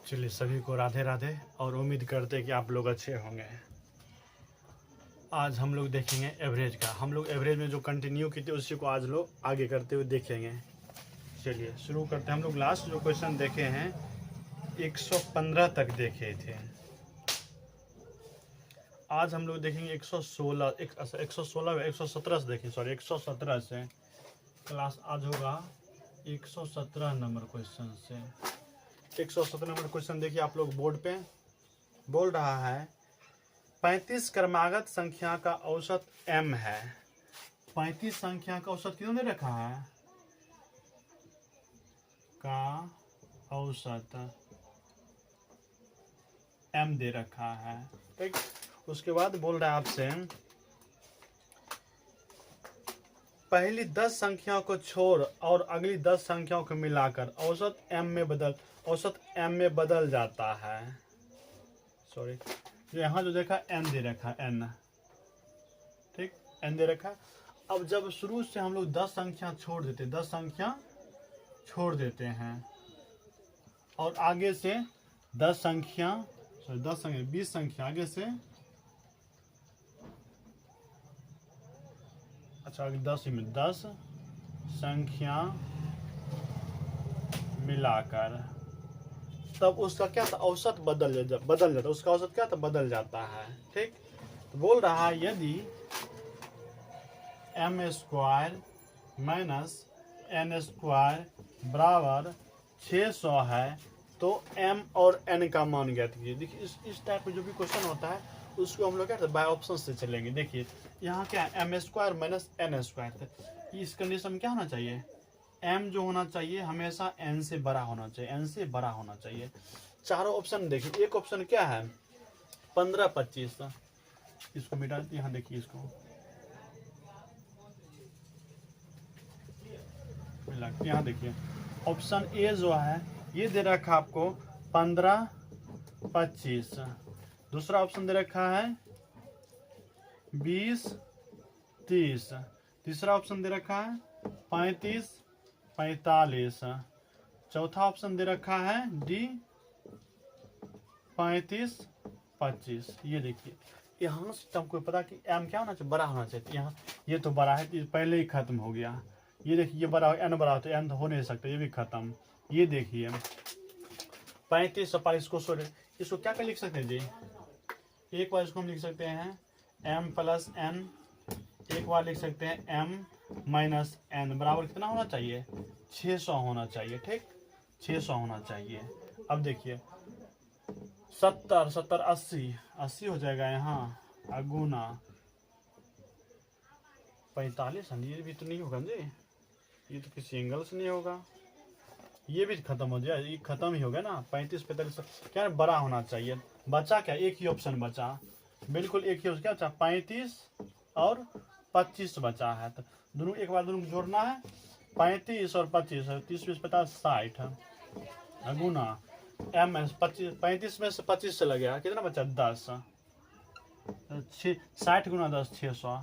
चलिए सभी को राधे राधे और उम्मीद करते हैं कि आप लोग अच्छे होंगे। आज हम लोग देखेंगे एवरेज का। हम लोग एवरेज में जो कंटिन्यू की थी उसी को आज लोग आगे करते हुए देखेंगे। चलिए शुरू करते हैं। हम लोग लास्ट जो क्वेश्चन देखे हैं 115 तक देखे थे। आज हम लोग देखेंगे 116 117 से देखें, सॉरी 117 से। क्लास आज होगा 117 नंबर क्वेश्चन से। 117 नंबर क्वेश्चन देखिए आप लोग बोर्ड पे। बोल रहा है 35 क्रमागत संख्या का औसत m है। 35 संख्या का औसत कितने दे रखा है? का औसत m दे रखा है, ठीक। उसके बाद बोल रहा है आपसे पहली 10 संख्याओं को छोड़ और अगली 10 संख्याओं को मिलाकर औसत m में बदल जाता है। सॉरी, यहाँ जो देखा n दे रखा है, n, ठीक, n दे रखा। अब जब शुरू से हम लोग 10 संख्या छोड़ देते, 10 संख्या छोड़ देते हैं और आगे से 10 संख्या, सॉरी 10 संख्या 20 संख्या आगे से, अच्छा आगे 10 में 10 संख्या मिलाकर, तब उसका क्या था? औसत बदल जाता। उसका औसत क्या था? बदल जाता है, ठीक। तो बोल रहा है यदि m square minus n square बराबर 600 है तो m और n का मान ज्ञात कीजिए। देखिए इस टाइप में जो भी क्वेश्चन होता है उसको हम लोग क्या बाय ऑप्शन से चलेंगे। देखिए यहाँ क्या है, m square minus n square. इस कंडीशन में क्या होना चाहिए? m जो होना चाहिए हमेशा n से बड़ा होना चाहिए, n से बड़ा होना चाहिए। चारों ऑप्शन देखिए। एक ऑप्शन क्या है 15 25, इसको मिटा, यहाँ देखिए इसको मिला, यहाँ देखिए ऑप्शन ए जो है ये दे रखा आपको 15 25। दूसरा ऑप्शन दे रखा है 20 30। तीसरा ऑप्शन दे रखा है 35 45। चौथा ऑप्शन दे रखा है डी 35 25। ये देखिए यहाँ से हमको पता कि m क्या होना चाहिए? बड़ा होना चाहिए। यहाँ ये तो बड़ा है, ये पहले ही खत्म हो गया। ये देखिए ये बड़ा, n बड़ा तो n तो हो नहीं सकता, ये भी खत्म। ये देखिए 35 45 को सॉरी इसको क्या कर लिख सकते हैं जी? एक बार इसको हम लिख सकते हैं m प्लस n, एक बार लिख सकते हैं m माइनस n बराबर कितना होना चाहिए? 600 होना चाहिए, ठीक, 600 होना चाहिए। अब देखिए 70 70 80 हो जाएगा यहाँ अगुना 45। ये भी तो नहीं होगा जी, ये तो किसी एंगल से नहीं होगा। ये भी खत्म हो जाए, ये खत्म ही हो गया ना। 35 45 क्या बड़ा होना चाहिए। बचा क्या? एक ही ऑप्शन बचा, बिल्कुल एक ही। क्या बचा? 35 और 25 बचा है। तो दोनों एक बार दोनों को जोड़ना है, 35 और 25, 30 20 50 60 अगुना m 35 में से 25 चला गया, कितना बचा? 10। 60 गुना 10 600।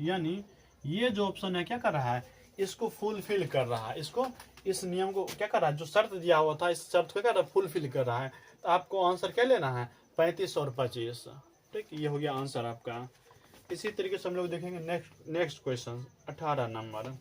यानी ये जो ऑप्शन है क्या कर रहा है? इसको फुलफिल कर रहा है। इसको, इस नियम को क्या कर रहा है? जो शर्त दिया हुआ था इस शर्त को क्या कर रहा है? फुलफिल कर रहा है। तो आपको आंसर क्या लेना है? 35 और 25, ठीक। ये हो गया आंसर आपका। इसी तरीके से हम लोग देखेंगे नेक्स्ट क्वेश्चन 18 नंबर।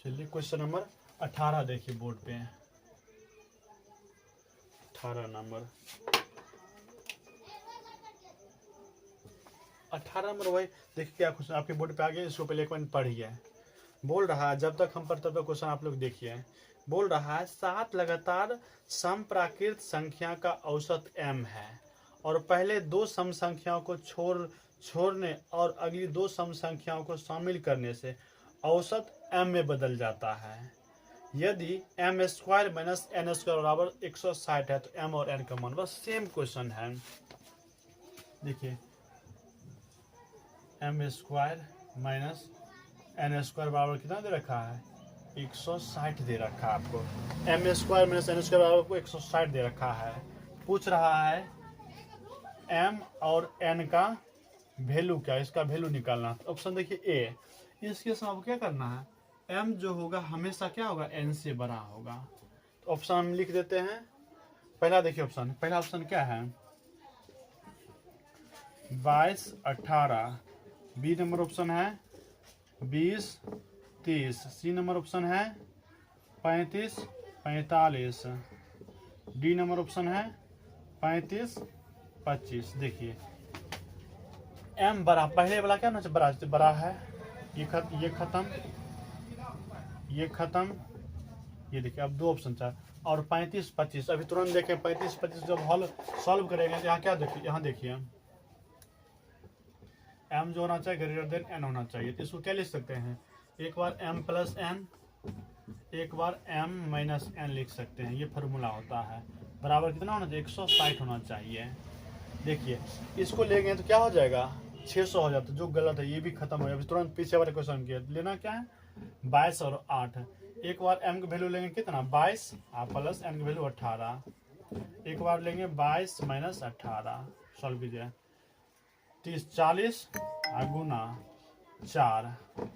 चलिए क्वेश्चन नंबर 18 देखिए बोर्ड पे। 18 नंबर 18 नंबर वही देखिए क्या क्वेश्चन आपके बोर्ड पे आ गया। इसको पहले एक बार पढ़िए। बोल रहा है, जब तक हम पर तब तक क्वेश्चन आप लोग देखिए। बोल रहा है 7 लगातार समप्राकृत संख्या का औसत m है और पहले 2 सम संख्याओं को छोड़ने और अगली 2 सम संख्याओं को शामिल करने से औसत m में बदल जाता है। यदि m square minus n square बराबर 160 है तो m और n का मान, बस सेम क्वेश्चन है। देखिए m square minus n square बराबर कितना दे रखा है? 160 दे रखा है आपको। m square minus n square आपको 160 दे रखा है। पूछ रहा है m और n का वैल्यू क्या है, इसका वैल्यू निकालना। ऑप्शन देखिए ए। इसके साथ आपको क्या करना है, m जो होगा हमेशा क्या होगा, n से बड़ा होगा। तो ऑप्शन हम लिख देते हैं। पहला देखिए ऑप्शन, पहला ऑप्शन क्या है 22 18। बी नंबर ऑप्शन है 20 30। सी नंबर ऑप्शन है 35 45। डी नंबर ऑप्शन है 35 25। देखिए m बड़ा, पहले वाला क्या ना बड़ा बड़ा है, ये खत्म, ये खत्म, ये देखिए अब दो ऑप्शन था। और 35 25 अभी तुरंत देखें 35 25 जब हल सॉल्व करेंगे तो यहाँ क्या देखिए, यहाँ देखिए m जो होना चाहिए ग्रेटर देन n होना चाहिए। तो इसको क्या लिख सकते हैं, एक बार m प्लस n, एक बार m माइनस n लिख सकते हैं। ये फार्मूला होता है। बराबर कितना होना चाहिए, 160 होना चाहिए। देखिए इसको लेंगे तो क्या हो जाएगा 600 हो जाता है, जो गलत है ये भी खत्म हो जाएगा। तुरंत पीछे वाले क्वेश्चन किया लेना क्या है 22 और 8। एक बार m का वैल्यू लेंगे कितना 22 प्लस n का वैल्यू 18। एक बार लेंगे 22 माइनस 18, सॉल्व कीजिए 30 40 गुना 4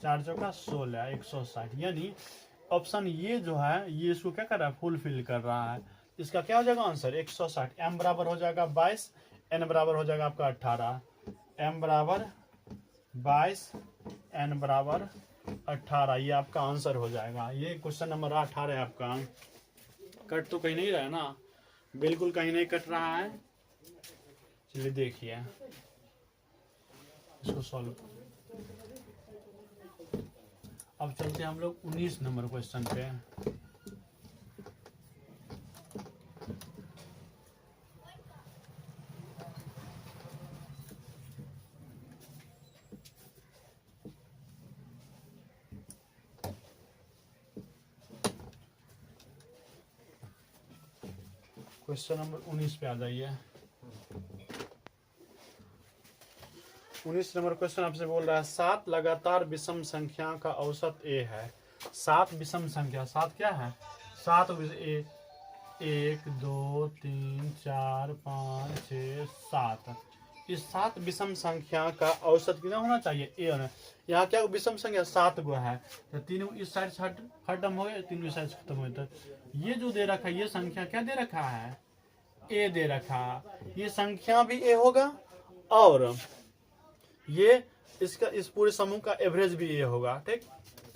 4 चौका 16 160। यानी ऑप्शन ये जो है ये इसको क्या कर रहा है, फुलफिल कर रहा है। इसका क्या हो जाएगा आंसर 160। m बराबर हो जाएगा 22, n बराबर हो जाएगा आपका 18। m बराबर 22, n बराबर 18। ये आपका आंसर हो जाएगा। ये क्वेश्चन नंबर 18 है आपका। कट तो कहीं नहीं रहा है ना, बिल्कुल कहीं नहीं कट रहा है। चलिए देखिए इसको सॉल्व। अब चलते हैं हम लोग 19 नंबर क्वेश्चन पे। क्वेश्चन नंबर 19 पे आ जाइए। 19 नंबर क्वेश्चन आपसे बोल रहा है 7 लगातार विषम संख्या का औसत a है। 7 विषम संख्या, 7 क्या है 7 a 1 2 3 4 5 6 7। इस 7 विषम संख्या का औसत कितना होना चाहिए a होना। यहाँ क्या विषम संख्या 7 गो है, तो 3 इस साइड से खत्म हो गए, 3 इस साइड से खत्म हो गए। तो ये जो दे रखा है ये संख्या क्या दे रखा है a दे रखा। ये संख्या भी a होगा और ये इसका इस पूरे समूह का एवरेज भी ये होगा। ठीक,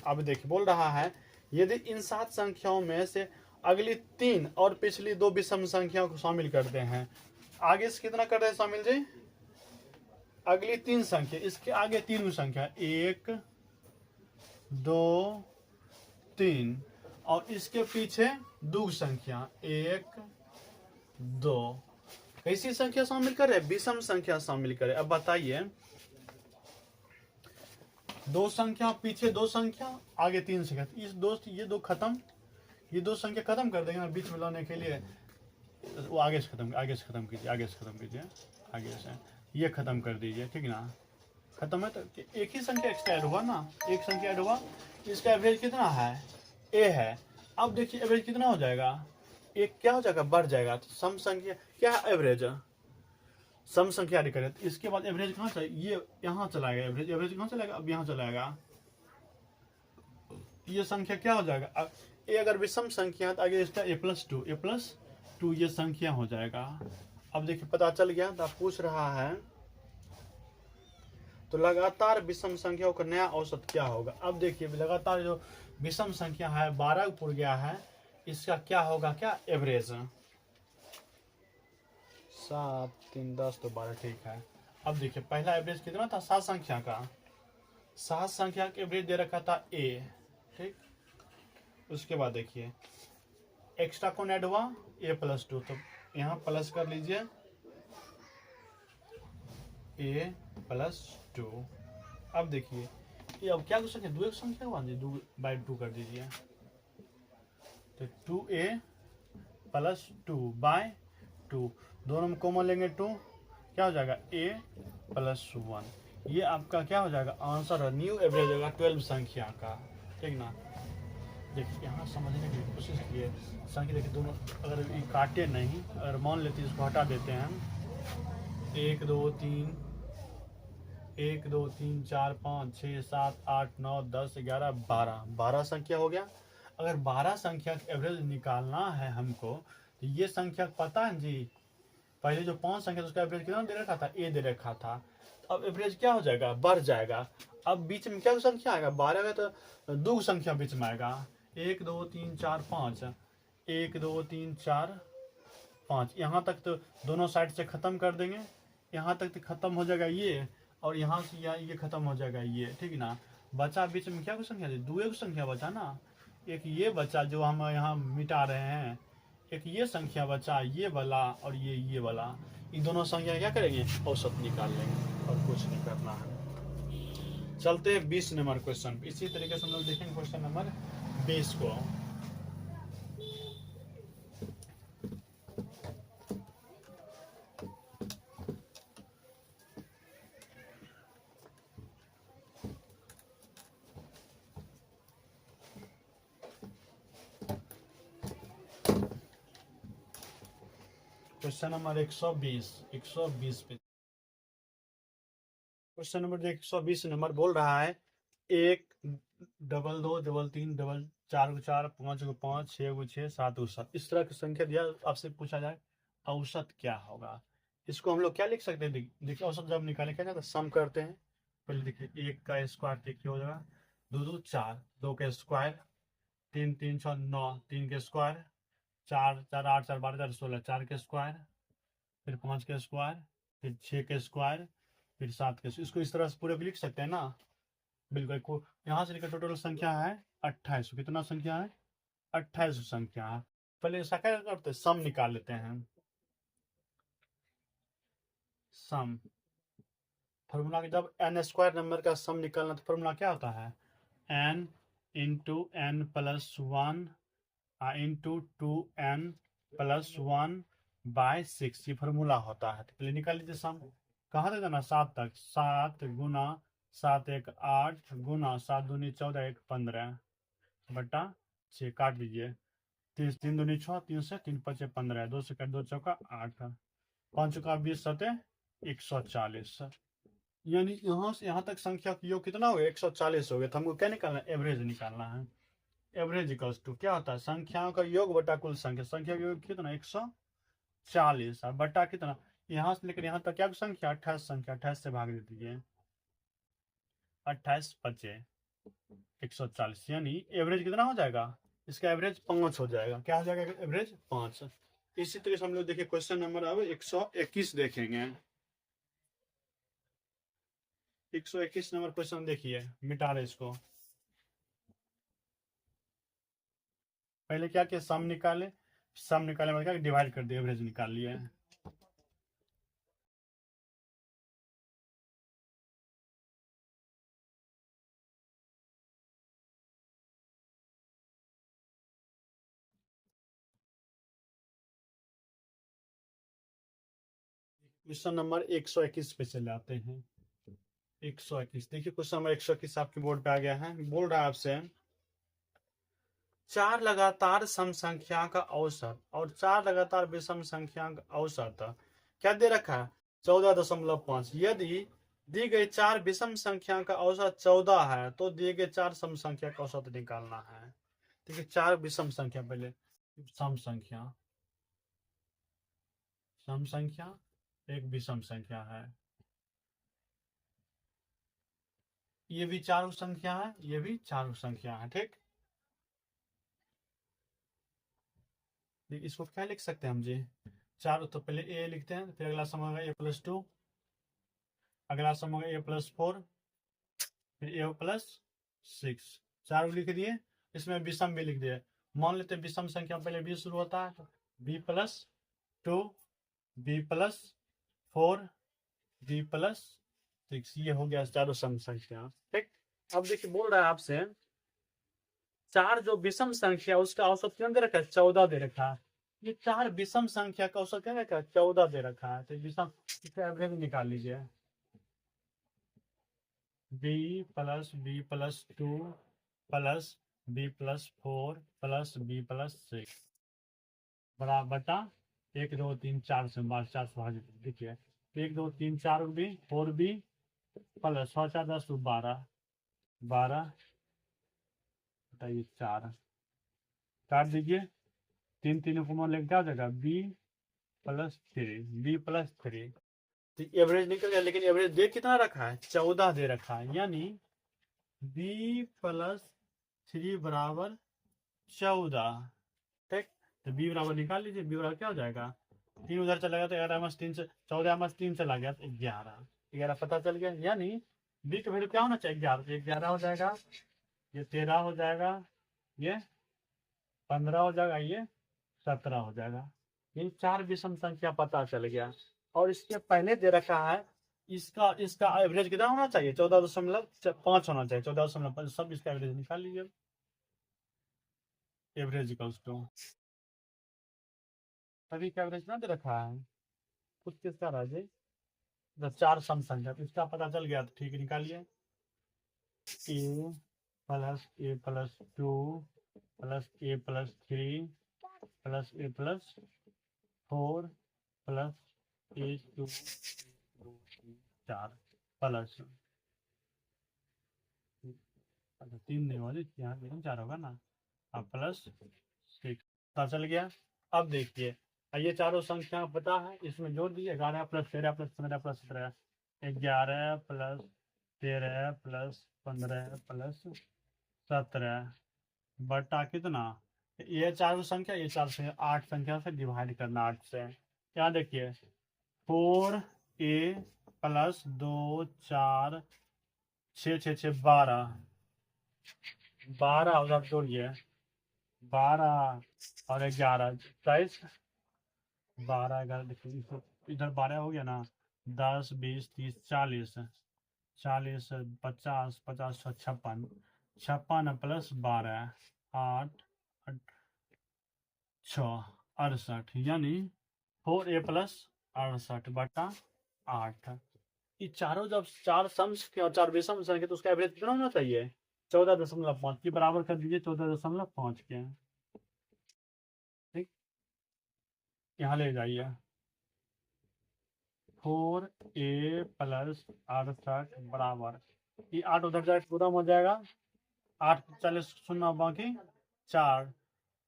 अब देखिए बोल रहा है यदि इन 7 संख्याओं में से अगली 3 और पिछली 2 विषम संख्याओं को शामिल करते हैं। आगे से कितना कर रहे हैं शामिल जी, अगली 3 संख्या, इसके आगे 3 संख्या 1 2 3 और इसके पीछे 2 संख्या 1 2। कैसी संख्या शामिल करे, विषम संख्या शामिल करे। अब बताइए 2 संख्या पीछे 2 संख्या आगे 3 संख्या, इस दोस्त ये 2 खत्म, ये 2 संख्या खत्म कर देंगे ना बीच में लाने के लिए। वो आगे से खत्म कीजिए, आगे से खत्म कीजिए, आगे से ये खत्म कर दीजिए। ठीक ना, खत्म है तो एक ही संख्या एक्स्ट्रा ऐड हुआ ना, एक संख्या ऐड हुआ। इसका एवरेज कितना है a है। अब देखिए एवरेज कितना हो जाएगा, एक क्या हो जाएगा बढ़ जाएगा। तो सम संख्या क्या है एवरेज, सम संख्या ऐड करें तो इसके बाद एवरेज कहाँ चला, ये यहाँ चला गया एवरेज। एवरेज कहाँ चलाएगा, अब यहाँ चलाएगा। ये संख्या क्या हो जाएगा, अब ए अगर विषम संख्या है तो आगे इसका a+2 ये संख्या हो जाएगा। अब देखिए पता चल गया। तो पूछ रहा है तो लगातार विषम संख्याओं का नया औसत क्या होगा। अब देखिए लगातार जो विषम संख्या है 12 पुर गया है, इसका क्या होगा, क्या एवरेज 7 3 10 तो 12। ठीक है, अब देखिए पहला एवरेज कितना था 7 संख्या का, 7 संख्या का एवरेज दे रखा था a। ठीक, उसके बाद देखिए एक्स्ट्रा कौन ऐड हुआ a+2, तो यहाँ प्लस कर लीजिए a+2। अब देखिए ये अब क्या कर सकते हैं, 2 एक संख्या हुआ जी, 2/2 कर दीजिए। तो 2a+2/2 दोनों में कॉमन लेंगे 2, क्या हो जाएगा a+1। ये आपका क्या हो जाएगा आंसर है, न्यू एवरेज होगा 12 संख्या का। ठीक ना, देखिए यहाँ समझने की कोशिश कीजिए। संख्या देखिए दोनों अगर ये काटे नहीं, अगर मान लेते हैं इसको हटा देते हैं हम, 1 2 3 1 2 3 4 5 6 7 8 9 10 11 12 12 संख्या हो गया। अगर 12 संख्या का एवरेज निकालना है हमको, तो ये संख्या पता है जी, पहले जो 5 संख्या था उसका एवरेज कितना दे रखा था, ए दे रखा था। तो अब एवरेज क्या हो जाएगा, बढ़ जाएगा। अब बीच में क्या संख्या आएगा, 12 का तो दो संख्या बीच में आएगा, 1 2 3 4 5, 1 2 3 4 5, यहाँ तक तो दोनों साइड से खत्म कर देंगे। यहाँ तक तो खत्म हो जाएगा ये, और यहाँ से ये खत्म हो जाएगा ये, ठीक ना। बचा बीच में क्या संख्या थी, दो संख्या बचा ना, एक ये बचा जो हम यहाँ मिटा रहे हैं, एक ये संख्या बचा ये वाला, और ये वाला। इन दोनों संख्या क्या करेंगे, औसत निकाल लेंगे, और कुछ नहीं करना है। चलते हैं 20 नंबर क्वेश्चन। इसी तरीके से हम लोग देखेंगे क्वेश्चन नंबर 20 को। क्वेश्चन नंबर 120 पे क्वेश्चन नंबर 120 नंबर बोल रहा है, 1 डबल 2 डबल 3 डबल 4 को 4 5 को 5 6 को 6 7 को 7, इस तरह की संख्या दिया, आपसे पूछा जाए औसत क्या होगा। इसको हम लोग क्या लिख सकते हैं, देखिए औसत जब निकाले क्या जाता है, सम करते हैं। पहले देखिए 1 का स्क्वायर देखिए हो जाएगा 2 2 4, 2 का स्क्वायर 3 3 6 9, 3 के स्क्वायर 4 4 8 4 12 4 16, 4 के स्क्वायर, फिर 5 के स्क्वायर, फिर 6 के स्क्वायर, फिर 7 के। इसको इस तरह से पूरे लिख सकते हैं ना, बिल्कुल। को यहाँ से लेकर टोटल संख्या है 28। कितना संख्या है, 28 संख्या है। पहले ऐसा क्या करते हैं, सम निकाल लेते हैं। सम फॉर्मूला के जब एन स्क्वायर नंबर का सम निकालना, तो फॉर्मूला क्या होता है, n into n plus one into 2n plus 1 by 6, ये फॉर्मूला होता है। तो पहले निकाल लीजिए सम। कहाँ तक जाना, 7 तक। 7 गुना 7 1 8 गुना 7 दूनी 14 1 15 बटा 6, काट लीजिए। 3 3 दूनी 6, 3 से 3 5 15, 2 से काट 2 चौका 8, 5 का 20 सते 140। यानी यहाँ से यहाँ तक संख्या का योग कितना हो गया, 140 हो गया। तो हमको क्या निकालना है, एवरेज निकालना है। एवरेज इक्वल्स टू क्या होता है, संख्याओं का योग बटा कुल संख्या। संख्या का योग कितना, 140, और बटा कितना, यहाँ से लेकर यहाँ तक क्या संख्या, 28 संख्या, 28 से भाग दे दीजिए, 28 बचे 140, यानी एवरेज कितना हो जाएगा, इसका एवरेज 5 हो जाएगा। क्या हो जाएगा, एवरेज 5। इसी तरह से हम लोग देखिए क्वेश्चन नंबर अब 121 देखेंगे। 121 नंबर क्वेश्चन देखिए, मिटा रहे इसको। पहले क्या किया, सम निकाले, सम निकालने में क्या डिवाइड कर दिया, एवरेज निकाल लिया है। क्वेश्चन नंबर 121 पे चले आते हैं। 121 देखिए, क्वेश्चन नंबर 121 आपके बोर्ड पे आ गया है। बोल रहा है आपसे, 4 लगातार सम संख्या का औसत और 4 लगातार विषम संख्या का औसत क्या दे रखा है, 14.5। यदि दी गई 4 विषम संख्या का औसत 14 है, तो दिए गए 4 सम संख्या का औसत निकालना है। ठीक है, 4 विषम संख्या, पहले सम संख्या, सम संख्या एक विषम संख्या है, ये भी 4 संख्या है, ये भी 4 संख्या है। ठीक, इसको क्या लिख सकते हैं हम जी, 4, तो पहले ए लिखते हैं, फिर अगला सम होगा a+2, अगला सम होगा a+4, फिर a+6, 4 लिख दिए। इसमें विषम भी लिख दिए। मान लेते हैं विषम संख्या पहले b शुरू होता है, तो b+2 b+4 b+6, ये हो गया 4 सम संख्या। ठीक, अब देखिए बोल रहा है आपसे, 4 जो विषम संख्या उसका औसत कितना दे रखा है, 14 दे रखा है। ये 4 विषम संख्या का औसत क्या रखा है, 14 दे रखा है। तो विषम, इसका एवरेज निकाल लीजिए, b+2 + b+4 प्लस b+6 बराबर बटा 1 2 3 4 से 4 से भाजित। देखिए 1 2 3 4 4b प्लस 6 4 10 12 बताइए 4 काट दीजिए। 3 3 को लेकर क्या हो जाएगा b+3 तो एवरेज निकल गया। लेकिन एवरेज दे कितना रखा है 14 दे रखा है, यानी b+3 बराबर 14। ठीक, तो b बराबर निकाल लीजिए। b बराबर क्या हो जाएगा 3 उधर चला गया तो 11 -3 से 14 -3 चला गया तो 11 11 पता चल गया। यानी b का वैल्यू क्या होना चाहिए 11, 11 हो जाएगा, ये 13 हो जाएगा, ये 15 हो जाएगा, ये 17 हो जाएगा। इन 4 विषम संख्या पता चल गया। और इसके पहले दे रखा है इसका इसका एवरेज कितना होना चाहिए 14.5 होना चाहिए। 14.5 सब इसका एवरेज निकाल लीजिए। एवरेज इक्वल्स टू सभी का एवरेज ना दे रखा है, कुछ किसका राजे जब 4 सम संख्या तो इसका पता चल गया तो ठीक निकालिए। a+a+2 plus a+3 plus a+4 plus a2 4 plus 3 नहीं होगा, यहाँ लेकिन 4 होगा ना, अब प्लस 6 पता चल गया। अब देखिए ये चारों संख्या पता है, इसमें जोड़ दीजिए 11 + 13 + 15 + 17 11 + 13 + 15 + 17 बटा कितना ये चारों संख्या, ये 4 से 8 संख्या से डिवाइड करना 8 से। क्या देखिए 4a + 2 4 6 6 6 12 12 उधर जोड़िए 12 और 11 23 12 11 देखिए इधर 12 हो गया ना, 10 20 30 40 40 50 50 56 56 + 12 8 6 68 यानी 4a + 68 बटा 8। ये चारों जब 4 सम संख्या और 4 विषम संख्या तो उसका एवरेज कितना होना चाहिए 14.5 के बराबर कर दीजिए 14.5 के। ठीक, यहाँ ले जाइए 4a + 68 बराबर ये 8 उधर जाए पूरा हो जाएगा 8 40 शून्य बाकी 4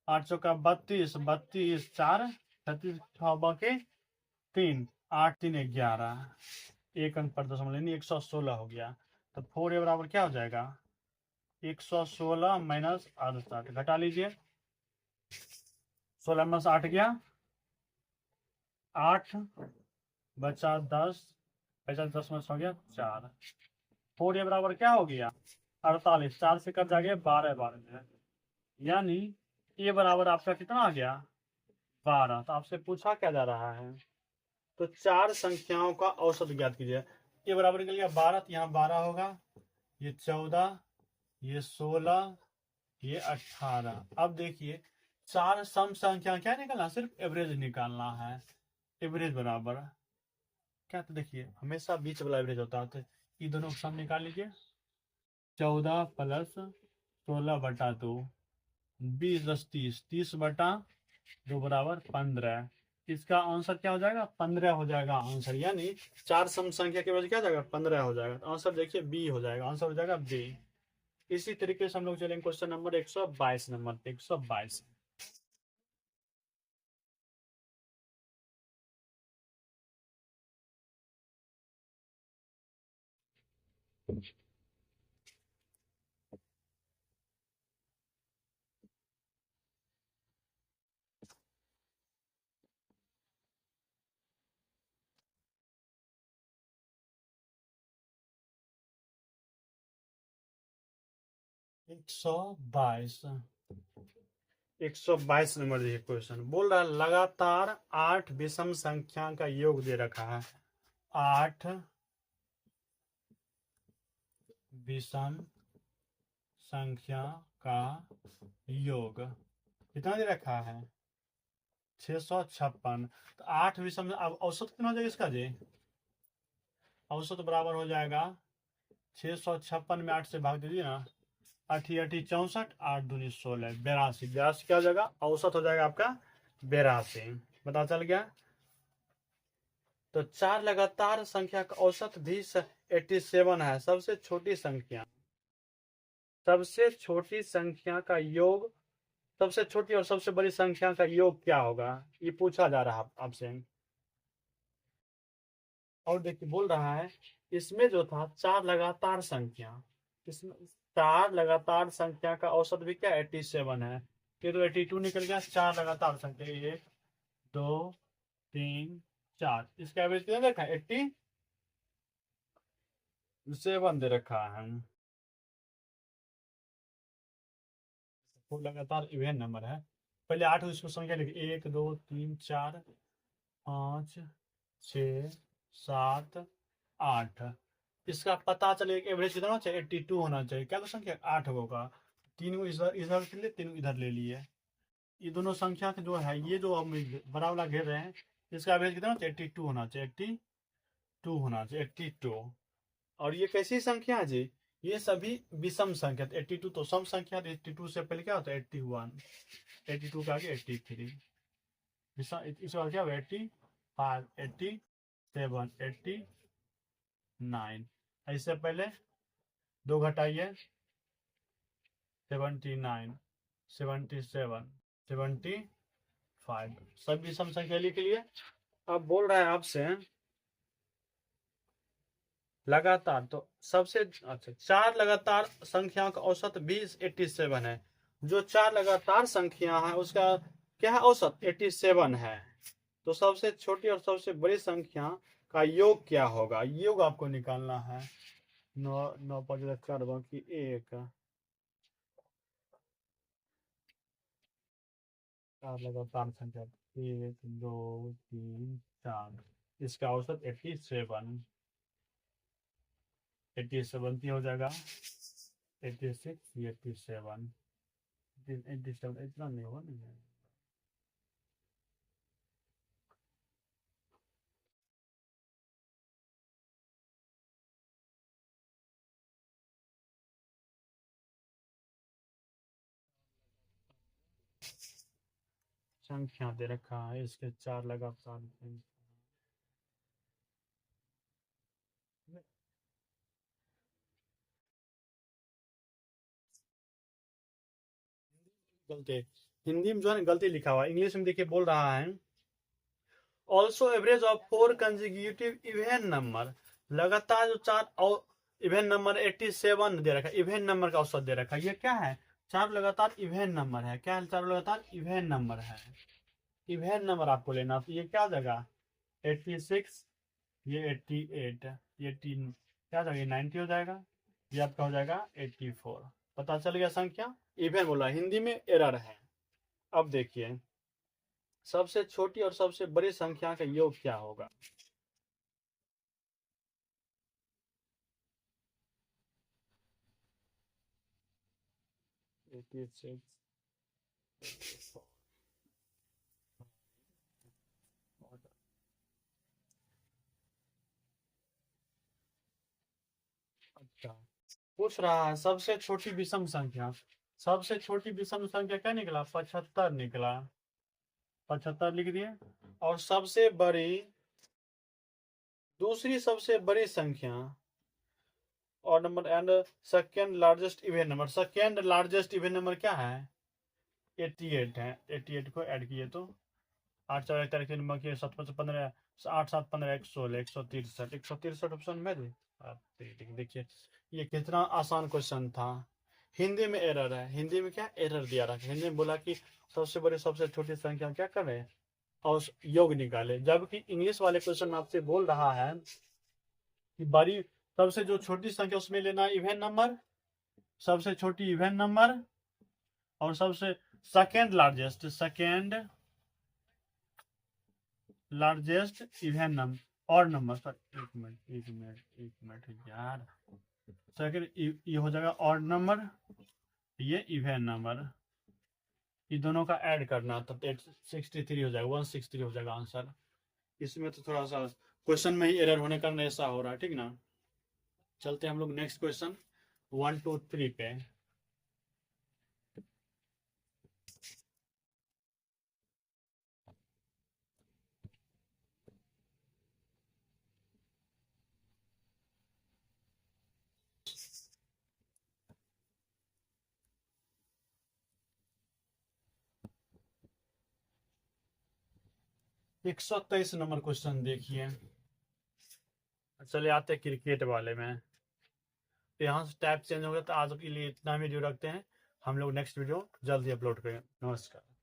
8 चौका 32 32 4 36 बाकी 3 8 3 11 एक अंक पर दशमलव लेनी 116 हो गया। तो 4a बराबर क्या हो जाएगा 116 - 68 घटा लीजिए 16 - 8 गया 8 बचा 10 50 हो गया 4। 4a बराबर क्या हो गया 48 4 से कट जाएगा 12 12 यानी ए बराबर आपका कितना आ गया 12। तो आपसे पूछा क्या जा रहा है तो 4 संख्याओं का औसत ज्ञात कीजिए। ए बराबर निकल गया 12 तो यहाँ 12 होगा, ये 14 ये 16 ये 18। अब देखिए 4 सम संख्या क्या निकालना सिर्फ एवरेज निकालना है। एवरेज बराबर क्या तो देखिए हमेशा बीच वाला एवरेज होता है, तो ये दोनों सम निकाल लीजिए 14 + 16 बटा 2 20 10 30 30 बटा 2 बराबर 15। इसका आंसर क्या हो जाएगा 15 हो जाएगा आंसर, यानी 4 सम संख्या के वजह क्या हो जाएगा 15 हो जाएगा। आंसर देखिए बी हो जाएगा, आंसर हो जाएगा बी। इसी तरीके से हम लोग चलेंगे क्वेश्चन नंबर 122 नंबर 122। एक सौ बाईस 122 नंबर देखिए क्वेश्चन बोल रहा है लगातार 8 विषम संख्या का योग दे रखा है। 8 विषम संख्या का योग कितना दे रखा है 656। तो 8 विषम अब औसत कितना हो जाएगा इसका जी औसत बराबर हो जाएगा 656 में 8 से भाग दीजिए ना अठी अठी 64, 8 दूनी 16, 82। 82 क्या हो जाएगा, औसत हो जाएगा आपका 82। पता चल गया। तो 4 लगातार संख्या का औसत भी 87 है। सबसे छोटी संख्या, सबसे छोटी संख्या का योग, सबसे छोटी और सबसे बड़ी संख्या का योग क्या होगा, ये पूछा जा रहा है आपसे। और देखिए बोल रहा है, इसमें जो था 4 लगातार संख्या, इसमें 4 लगातार संख्या का औसत भी क्या 87 है। ये तो 82 निकल गया। 4 लगातार संख्या, 1 2 3 4, इसका एवरेज कितना रखा है, 87 दे रखा है। वो लगातार इवेंट नंबर है। पहले 8 उसको संख्या लिखिए, 1 2 3 4 5 6 7 8। इसका पता चले एवरेज कितना होना चाहिए, 82 होना चाहिए। क्या तो संख्या 8 होगा। 3 को इधर इधर ले लिए, 3 इधर ले लिए। ये दोनों संख्या जो है, ये जो हम बड़ा वाला घेर रहे हैं, इसका एवरेज कितना होना चाहिए, 82 होना चाहिए। 82 होना चाहिए, 82। और ये कैसी संख्या है जी, ये सभी विषम संख्या। 82 तो सम संख्या, 82 से पहले क्या होता है 81, 82 के आगे 83, इसके बाद क्या होगा 85, 87, 89। इससे पहले 2 घटाइए, 79, 77, 75, सब विषम संख्या लिख लिए। अब बोल रहा है आपसे लगातार, तो सबसे अच्छा 4 लगातार संख्याओं का औसत भी 87 है। जो 4 लगातार संख्या है उसका क्या है, औसत 87 है। तो सबसे छोटी और सबसे बड़ी संख्या का योग क्या होगा, योग आपको निकालना है। 9 9 5 4 बाकी 1, 4 लगातार संख्या, 1 2 3 4, इसका औसत 87। 87 हो जाएगा, 86, 87, 87 इतना नहीं होगा नहीं। संख्या दे रखा है, इसके 4 लगातार गलती, हिंदी में जो है ना गलती लिखा हुआ है, इंग्लिश में देखिए बोल रहा है also average of 4 consecutive even number. लगातार जो 4 और इवेन नंबर 87 दे रखा है, इवेन नंबर का औसत दे रखा है। ये क्या है, 4 लगातार इवेन नंबर है। क्या है, 4 लगातार इवेन नंबर है। इवेन नंबर आपको लेना, तो ये क्या जगह 86, ये 88, ये 3 क्या जाएगा, 90 हो जाएगा। ये आपका हो जाएगा 84। पता चल गया संख्या, इवेन बोला, हिंदी में एरर है। अब देखिए सबसे छोटी और सबसे बड़ी संख्या का योग क्या होगा। अच्छा, पूछ रहा है सबसे छोटी विषम संख्या। सबसे छोटी विषम संख्या क्या निकला, 75 निकला। 75 लिख दिए। और सबसे बड़ी, दूसरी सबसे बड़ी संख्या और number and second largest even number. Second largest even number क्या है, 88 है। 88 को ऐड किए तो 8 4 1 तारीख नंबर की 7 5 15, 8 7 15 116, 163, 163 ऑप्शन में दे। देखिए ये कितना आसान क्वेश्चन था। हिंदी में एरर है, हिंदी में क्या एरर दिया रहा है, हिंदी में बोला कि सबसे बड़ी सबसे छोटी संख्या क्या करें और योग निकाले। जबकि इंग्लिश वाले क्वेश्चन में आपसे बोल रहा है कि बड़ी सबसे जो छोटी संख्या उसमें लेना इवेन नंबर, सबसे छोटी इवेन नंबर, और सबसे सेकेंड लार्जेस्ट इवेन नंबर और नंबर। सर एक मिनट यार, सेकेंड ये हो जाएगा और नंबर, ये इवेन नंबर, ये दोनों का ऐड करना तो 63 हो जाएगा, 163 हो जाएगा आंसर। इसमें तो थोड़ा सा क्वेश्चन में ही एरर होने का ऐसा हो रहा है, ठीक ना। चलते हम लोग नेक्स्ट क्वेश्चन 1 2 3 पे। 123 नंबर क्वेश्चन देखिए। चले आते हैं क्रिकेट वाले में। तो यहाँ से टैब चेंज हो गया। तो आज के लिए इतना वीडियो रखते हैं, हम लोग नेक्स्ट वीडियो जल्द ही अपलोड करेंगे। नमस्कार।